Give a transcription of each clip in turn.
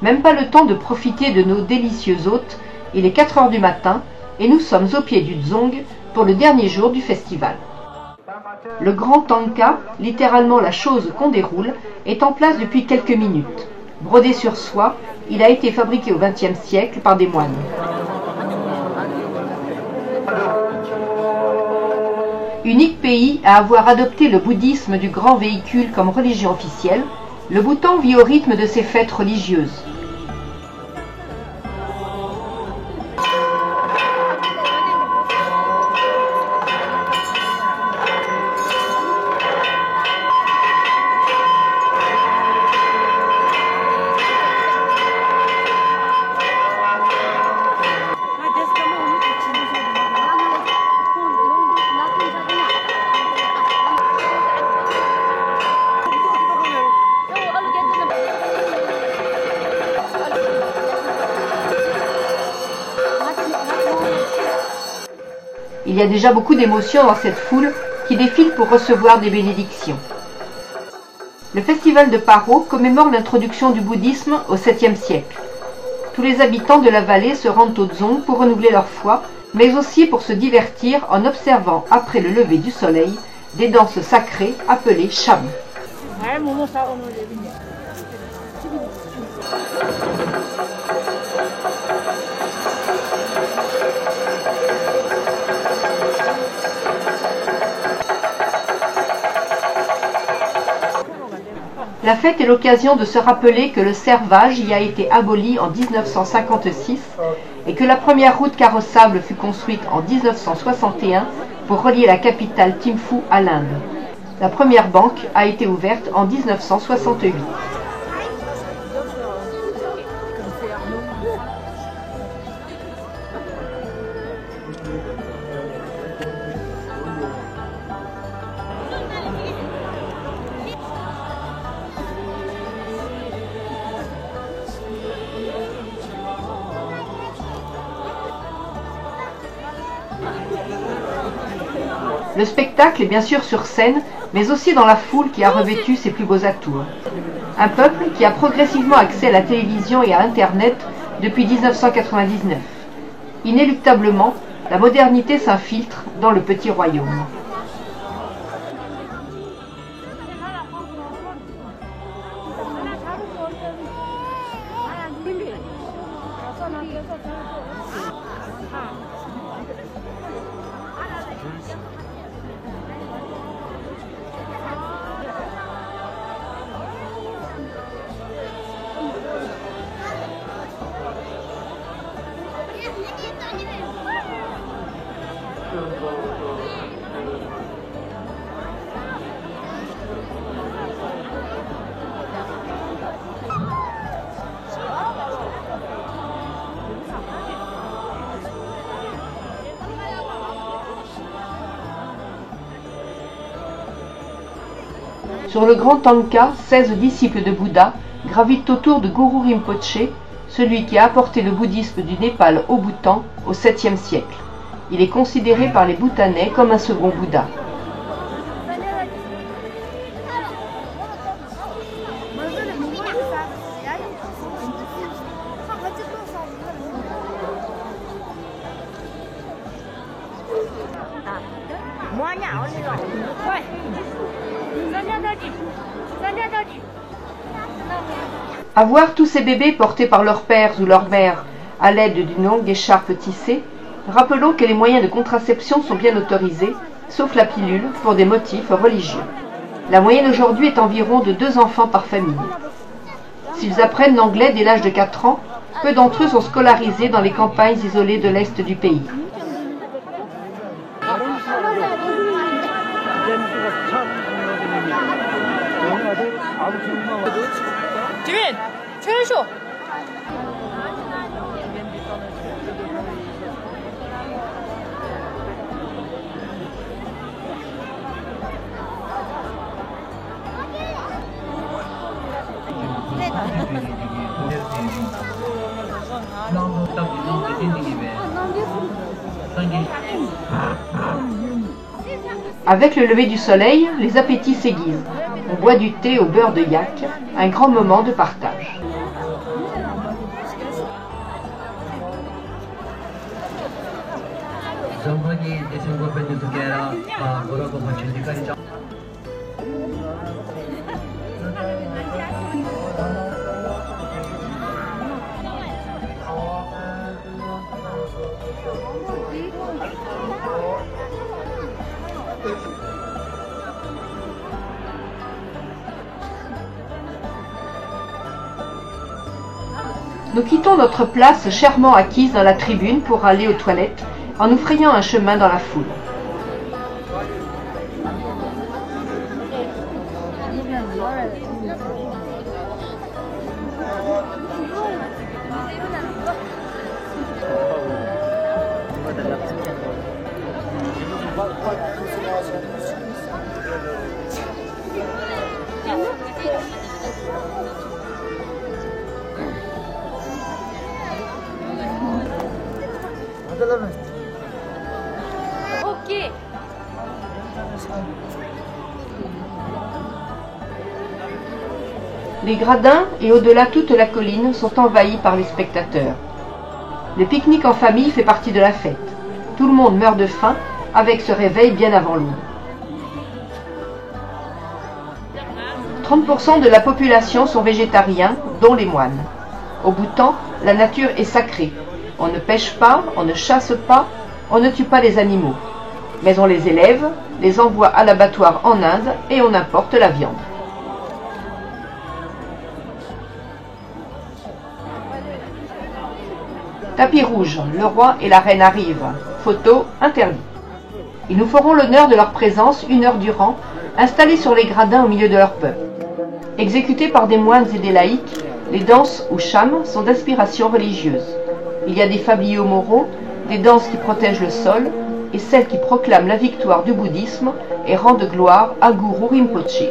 Même pas le temps de profiter de nos délicieux hôtes, il est 4 heures du matin et nous sommes au pied du Dzong pour le dernier jour du festival. Le grand tanka, littéralement la chose qu'on déroule, est en place depuis quelques minutes. Brodé sur soie, il a été fabriqué au XXe siècle par des moines. Unique pays à avoir adopté le bouddhisme du grand véhicule comme religion officielle, le Bhoutan vit au rythme de ses fêtes religieuses. Il y a déjà beaucoup d'émotions dans cette foule qui défile pour recevoir des bénédictions. Le festival de Paro commémore l'introduction du bouddhisme au 7e siècle. Tous les habitants de la vallée se rendent au Dzong pour renouveler leur foi, mais aussi pour se divertir en observant, après le lever du soleil, des danses sacrées appelées cham. La fête est l'occasion de se rappeler que le servage y a été aboli en 1956 et que la première route carrossable fut construite en 1961 pour relier la capitale Thimphu à l'Inde. La première banque a été ouverte en 1968. Le spectacle est bien sûr sur scène, mais aussi dans la foule qui a revêtu ses plus beaux atours. Un peuple qui a progressivement accès à la télévision et à Internet depuis 1999. Inéluctablement, la modernité s'infiltre dans le petit royaume. Sur le grand tanka, 16 disciples de Bouddha gravitent autour de Guru Rinpoche, celui qui a apporté le bouddhisme du Népal au Bhoutan au 7e siècle. Il est considéré par les Bhoutanais comme un second Bouddha. À voir tous ces bébés portés par leurs pères ou leurs mères à l'aide d'une longue écharpe tissée, rappelons que les moyens de contraception sont bien autorisés, sauf la pilule, pour des motifs religieux. La moyenne aujourd'hui est environ de 2 enfants par famille. S'ils apprennent l'anglais dès l'âge de 4 ans, peu d'entre eux sont scolarisés dans les campagnes isolées de l'est du pays. Avec le lever du soleil, les appétits s'aiguisent. On boit du thé au beurre de yak, un grand moment de partage. 전번이 대승고변 두개라 뭐라고 맞춘지까지 Nous quittons notre place chèrement acquise dans la tribune pour aller aux toilettes en nous frayant un chemin dans la foule. Ok. Les gradins et au-delà toute la colline sont envahis par les spectateurs. Le pique-nique en famille fait partie de la fête. Tout le monde meurt de faim avec ce réveil bien avant l'aube. 30% de la population sont végétariens, dont les moines. Au Bhoutan, la nature est sacrée. On ne pêche pas, on ne chasse pas, on ne tue pas les animaux. Mais on les élève, les envoie à l'abattoir en Inde et on importe la viande. Tapis rouge, le roi et la reine arrivent. Photo interdite. Ils nous feront l'honneur de leur présence 1 heure durant, installés sur les gradins au milieu de leur peuple. Exécutés par des moines et des laïcs, les danses ou chams sont d'inspiration religieuse. Il y a des fabliaux moraux, des danses qui protègent le sol et celles qui proclament la victoire du bouddhisme et rendent gloire à Guru Rinpoche.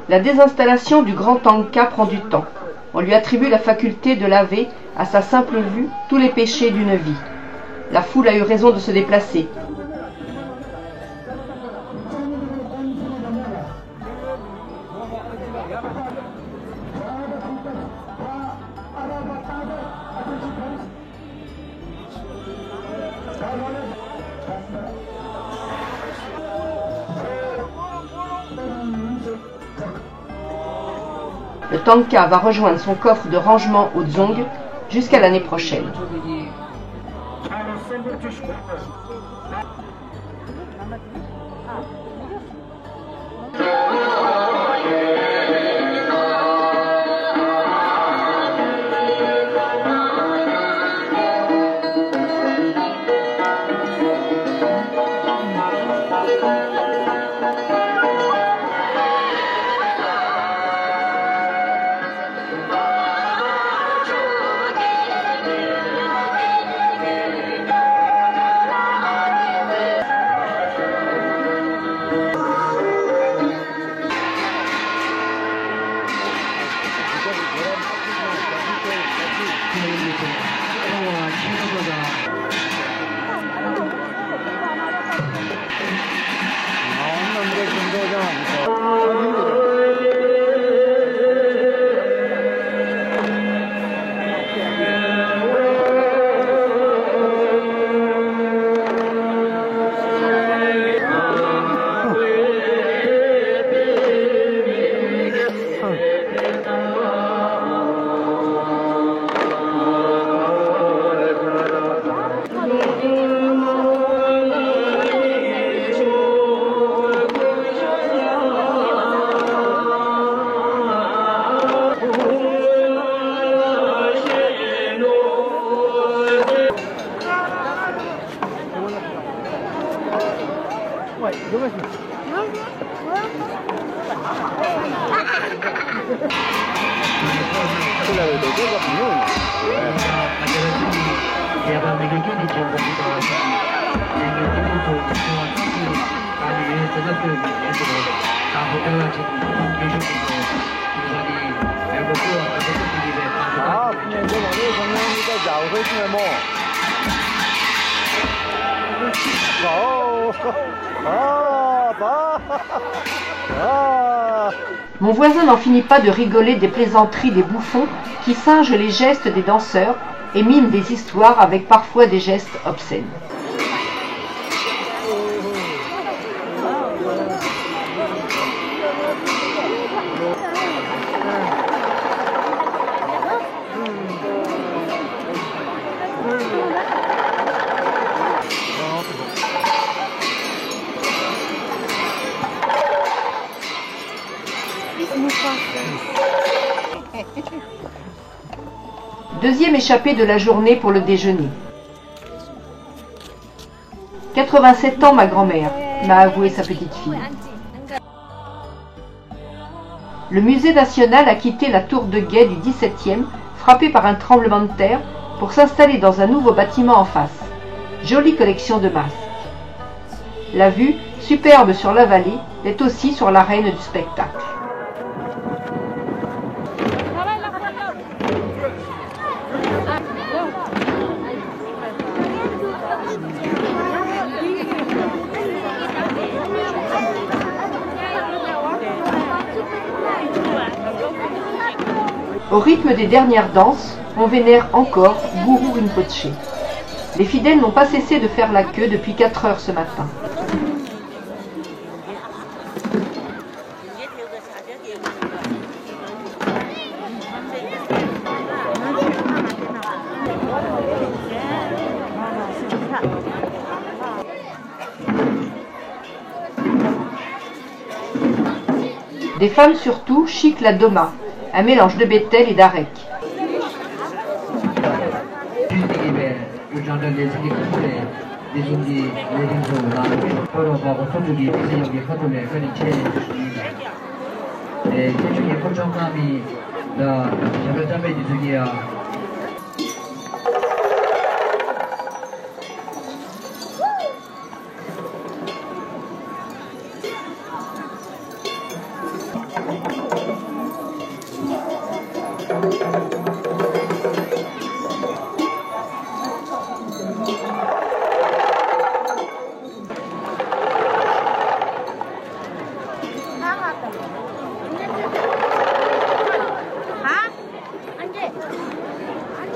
La désinstallation du grand Tanka prend du temps. On lui attribue la faculté de laver, à sa simple vue, tous les péchés d'une vie. La foule a eu raison de se déplacer. Le Tanka va rejoindre son coffre de rangement au Dzong jusqu'à l'année prochaine. 것을 다 보고가 지금 계셨는데 굉장히 배고프고 배고프기 위해 아, 그냥 이제 어느 정도니까 야구도 있으면 뭐. Mon voisin n'en finit pas de rigoler des plaisanteries des bouffons qui singent les gestes des danseurs et miment des histoires avec parfois des gestes obscènes. Deuxième échappée de la journée pour le déjeuner. 87 ans ma grand-mère, m'a avoué sa petite fille. Le musée national a quitté la tour de guet du 17e, frappée par un tremblement de terre, pour s'installer dans un nouveau bâtiment en face. Jolie collection de masques. La vue, superbe sur la vallée, est aussi sur l'arène du spectacle. Au rythme des dernières danses, on vénère encore Guru Rinpoche. Les fidèles n'ont pas cessé de faire la queue depuis 4 heures ce matin. Des femmes surtout chiquent la doma, un mélange de bétel et d'arec.